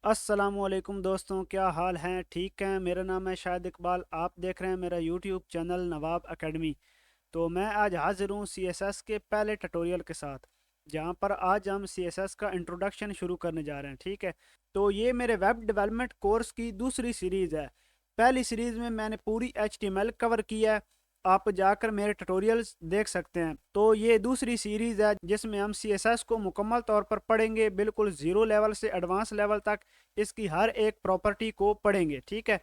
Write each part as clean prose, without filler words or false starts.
अस्सलामुअलैकुम दोस्तों, क्या हाल हैं? ठीक हैं? मेरा नाम है शाहिद इकबाल। आप देख रहे हैं मेरा यूट्यूब चैनल नवाब एकेडमी। तो मैं आज हाजिर हूँ सीएसएस के पहले ट्यूटोरियल के साथ, जहाँ पर आज हम सीएसएस का इंट्रोडक्शन शुरू करने जा रहे हैं। ठीक है, तो ये मेरे वेब डेवलपमेंट कोर्स की दूसरी सीरीज़ है। पहली सीरीज़ में मैंने पूरी एचटीएमएल कवर की है, आप जाकर मेरे ट्यूटोरियल्स देख सकते हैं। तो ये दूसरी सीरीज़ है जिसमें हम सीएसएस को मुकम्मल तौर पर पढ़ेंगे, बिल्कुल ज़ीरो लेवल से एडवांस लेवल तक इसकी हर एक प्रॉपर्टी को पढ़ेंगे। ठीक है,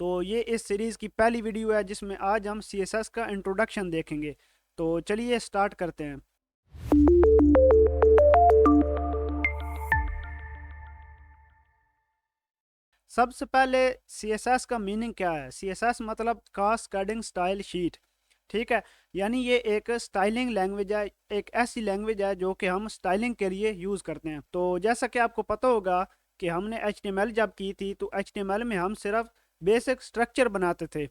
तो ये इस सीरीज़ की पहली वीडियो है जिसमें आज हम सीएसएस का इंट्रोडक्शन देखेंगे। तो चलिए स्टार्ट करते हैं। सबसे पहले सीएसएस का मीनिंग क्या है? सीएसएस मतलब कास्केडिंग स्टाइल शीट। ठीक है, यानी ये एक स्टाइलिंग लैंग्वेज है, एक ऐसी लैंग्वेज है जो कि हम स्टाइलिंग के लिए यूज़ करते हैं। तो जैसा कि आपको पता होगा कि हमने एचटीएमएल जब की थी तो एचटीएमएल में हम सिर्फ बेसिक स्ट्रक्चर बनाते थे,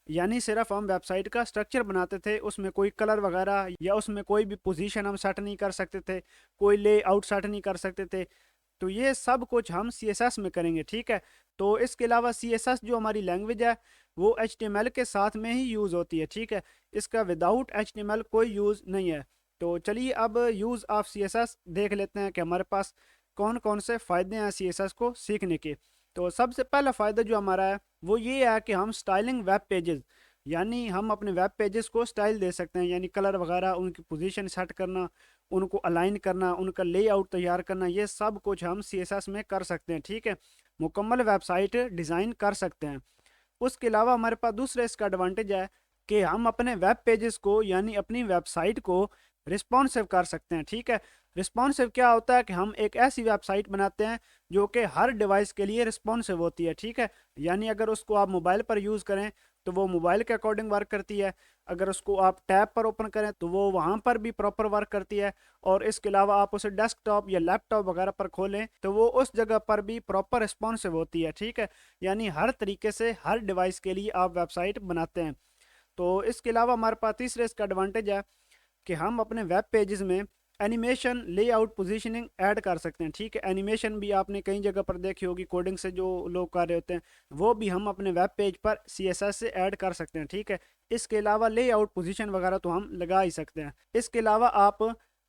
यानी सिर्फ हम वेबसाइट का स्ट्रक्चर बनाते थे। उसमें कोई कलर वगैरह या उसमें कोई भी पोजीशन हम सेट नहीं कर सकते थे, कोई लेआउट सेट नहीं कर सकते थे। तो ये सब कुछ हम सीएसएस में करेंगे। ठीक है, तो इसके अलावा सीएसएस जो हमारी लैंग्वेज है वो एचटीएमएल के साथ में ही यूज़ होती है। ठीक है, इसका विदाउट एचटीएमएल कोई यूज़ नहीं है। तो चलिए अब यूज़ ऑफ सीएसएस देख लेते हैं कि हमारे पास कौन कौन से फ़ायदे हैं सीएसएस को सीखने के। तो सबसे पहला फ़ायदा जो हमारा है वो ये है कि हम स्टाइलिंग वेब पेजेस, यानी हम अपने वेब पेजेस को स्टाइल दे सकते हैं, यानी कलर वगैरह, उनकी पोजीशन सेट करना, उनको अलाइन करना, उनका लेआउट तैयार करना, ये सब कुछ हम सीएसएस में कर सकते हैं। ठीक है, मुकम्मल वेबसाइट डिज़ाइन कर सकते हैं। उसके अलावा हमारे पास दूसरा इसका एडवांटेज है कि हम अपने वेब पेजेस को, यानी अपनी वेबसाइट को रिस्पॉन्सिव कर सकते हैं। ठीक है, रिस्पॉन्सिव क्या होता है कि हम एक ऐसी वेबसाइट बनाते हैं जो कि हर डिवाइस के लिए रिस्पॉन्सिव होती है। ठीक है, यानी अगर उसको आप मोबाइल पर यूज़ करें तो वो मोबाइल के अकॉर्डिंग वर्क करती है, अगर उसको आप टैब पर ओपन करें तो वो वहाँ पर भी प्रॉपर वर्क करती है, और इसके अलावा आप उसे डेस्कटॉप या लैपटॉप वगैरह पर खोलें तो वो उस जगह पर भी प्रॉपर रिस्पॉन्सिव होती है। ठीक है, यानी हर तरीके से हर डिवाइस के लिए आप वेबसाइट बनाते हैं। तो इसके अलावा हमारे पास तीसरे इसका एडवांटेज है कि हम अपने वेब पेजेस में एनिमेशन, लेआउट, पोजीशनिंग ऐड कर सकते हैं। ठीक है, एनिमेशन भी आपने कई जगह पर देखी होगी, कोडिंग से जो लोग कर रहे होते हैं, वो भी हम अपने वेब पेज पर सीएसएस से ऐड कर सकते हैं। ठीक है, इसके अलावा लेआउट, पोजीशन वगैरह तो हम लगा ही सकते हैं। इसके अलावा आप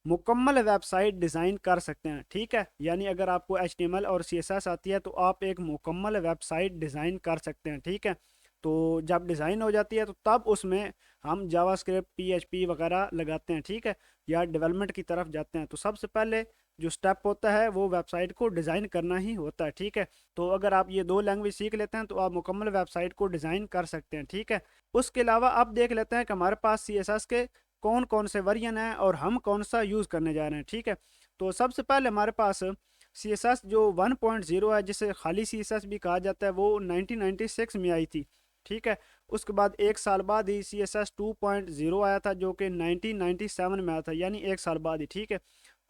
मुकम्मल वेबसाइट डिज़ाइन कर सकते हैं। ठीक है, यानी अगर आपको एचटीएमएल और सीएसएस आती है तो आप एक मुकम्मल वेबसाइट डिज़ाइन कर सकते हैं। ठीक है, तो जब डिज़ाइन हो जाती है तो तब उसमें हम जावास्क्रिप्ट, पीएचपी वगैरह लगाते हैं। ठीक है, या डेवलपमेंट की तरफ जाते हैं। तो सबसे पहले जो स्टेप होता है वो वेबसाइट को डिज़ाइन करना ही होता है। ठीक है, तो अगर आप ये दो लैंग्वेज सीख लेते हैं तो आप मुकम्मल वेबसाइट को डिज़ाइन कर सकते हैं। ठीक है, उसके अलावा अब देख लेते हैं कि हमारे पास सीएसएस के कौन कौन से वर्जन हैं और हम कौन सा यूज़ करने जा रहे हैं। ठीक है, तो सबसे पहले हमारे पास सीएसएस जो 1.0 है, जिसे खाली सीएसएस भी कहा जाता है, वो 1996 में आई थी। ठीक है, उसके बाद एक साल बाद ही सीएसएस 2.0 आया था जो कि 1997 में आया था, यानी एक साल बाद ही। ठीक है,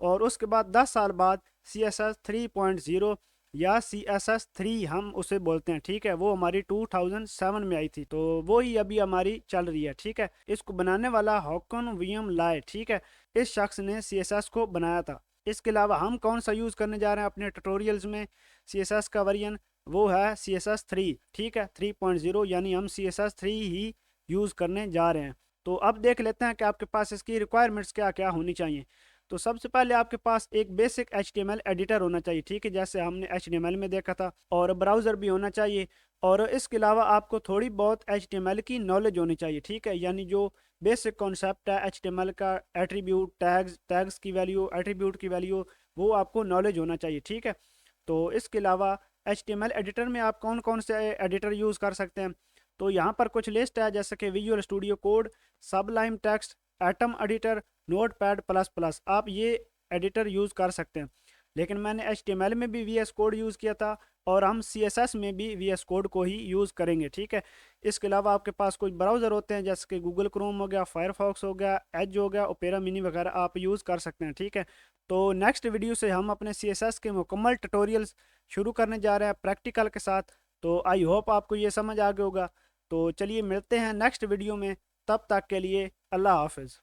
और उसके बाद 10 साल बाद सीएसएस 3.0 या CSS3 हम उसे बोलते हैं। ठीक है, वो हमारी 2007 में आई थी, तो वो ही अभी हमारी चल रही है। ठीक है, इसको बनाने वाला हॉकन विलियम लाय, ठीक है, इस शख्स ने सीएसएस को बनाया था। इसके अलावा हम कौन सा यूज़ करने जा रहे हैं अपने ट्यूटोरियल्स में सीएसएस का वर्जन, वो है CSS3। ठीक है, 3.0, यानी हम CSS3 ही यूज़ करने जा रहे हैं। तो अब देख लेते हैं कि आपके पास इसकी रिक्वायरमेंट्स क्या क्या होनी चाहिए। तो सबसे पहले आपके पास एक बेसिक HTML एडिटर होना चाहिए। ठीक है, जैसे हमने HTML में देखा था, और ब्राउज़र भी होना चाहिए। और इसके अलावा आपको थोड़ी बहुत HTML की नॉलेज होनी चाहिए। ठीक है, यानी जो बेसिक कॉन्सेप्ट है HTML का, एट्रीब्यूट, टैग्स, टैग्स की वैल्यू, एट्रीब्यूट की वैल्यू, वो आपको नॉलेज होना चाहिए। ठीक है, तो इसके अलावा HTML एडिटर में आप कौन कौन से एडिटर यूज़ कर सकते हैं, तो यहाँ पर कुछ लिस्ट है, जैसे कि visual studio code, Sublime text, atom editor, notepad plus plus, आप ये एडिटर यूज़ कर सकते हैं। लेकिन मैंने HTML में भी VS कोड यूज़ किया था, और हम CSS में भी VS कोड को ही यूज़ करेंगे। ठीक है, इसके अलावा आपके पास कुछ ब्राउज़र होते हैं, जैसे कि गूगल क्रोम हो गया, फायरफॉक्स हो गया, एज हो गया, ओपेरा मिनी वगैरह आप यूज़ कर सकते हैं। ठीक है, तो नेक्स्ट वीडियो से हम अपने CSS के मुकम्मल ट्यूटोरियल्स शुरू करने जा रहे हैं प्रैक्टिकल के साथ। तो आई होप आपको ये समझ आ गया होगा। तो चलिए मिलते हैं नेक्स्ट वीडियो में, तब तक के लिए अल्लाह हाफिज़।